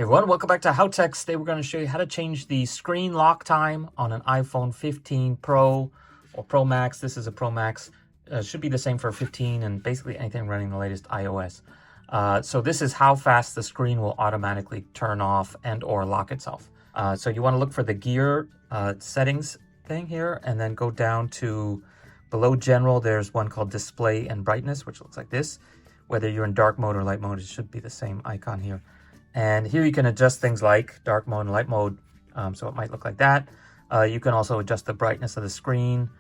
Hey everyone, welcome back to HowTechs. Today we're going to show you how to change the screen lock time on an iPhone 15 Pro or Pro Max. This is a Pro Max. Should be the same for 15 and basically anything running the latest iOS. So this is how fast the screen will automatically turn off and or lock itself. So you want to look for the gear settings thing here and then go down to below general. There's one called display and brightness, which looks like this. Whether you're in dark mode or light mode, it should be the same icon here. And here you can adjust things like dark mode and light mode, so it might look like that. You can also adjust the brightness of the screen.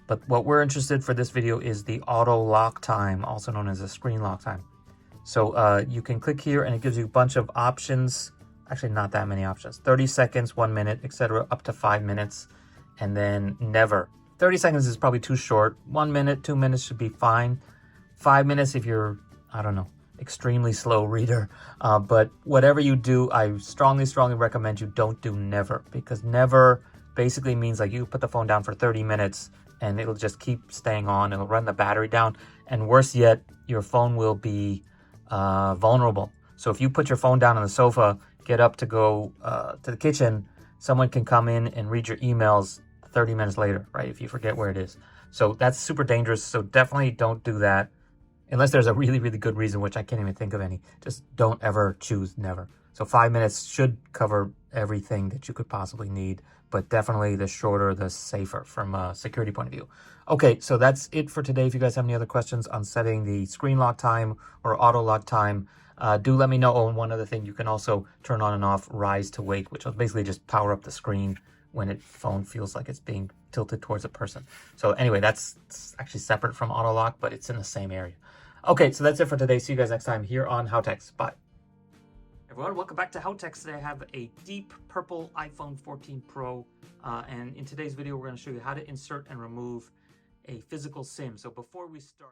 But what we're interested for this video is the auto lock time, also known as the screen lock time. So you can click here and it gives you a bunch of options. Actually, not that many options. 30 seconds, 1 minute, etc., up to 5 minutes, and then never. 30 seconds is probably too short. 1 minute, 2 minutes should be fine. 5 minutes if you're, I don't know, extremely slow reader, but whatever you do, I strongly recommend you don't do never, because never basically means like you put the phone down for 30 minutes and it'll just keep staying on. It'll run the battery down, and worse yet, your phone will be vulnerable. So if you put your phone down on the sofa, get up to go to the kitchen, someone can come in and read your emails 30 minutes later, right, if you forget where it is. So that's super dangerous, so definitely don't do that. Unless there's a really good reason, which I can't even think of any. Just don't ever choose never. So 5 minutes should cover everything that you could possibly need, but definitely the shorter, the safer from a security point of view. Okay, so that's it for today. If you guys have any other questions on setting the screen lock time or auto lock time, do let me know. Oh, and one other thing, you can also turn on and off rise to wake, which will basically just power up the screen when the phone feels like it's being tilted towards a person. So anyway, that's actually separate from auto lock, but it's in the same area. Okay, so that's it for today. See you guys next time here on HowTechs. Bye. Everyone, welcome back to HowTechs. Today I have a deep purple iPhone 14 Pro, and in today's video we're going to show you how to insert and remove a physical SIM. So before we start...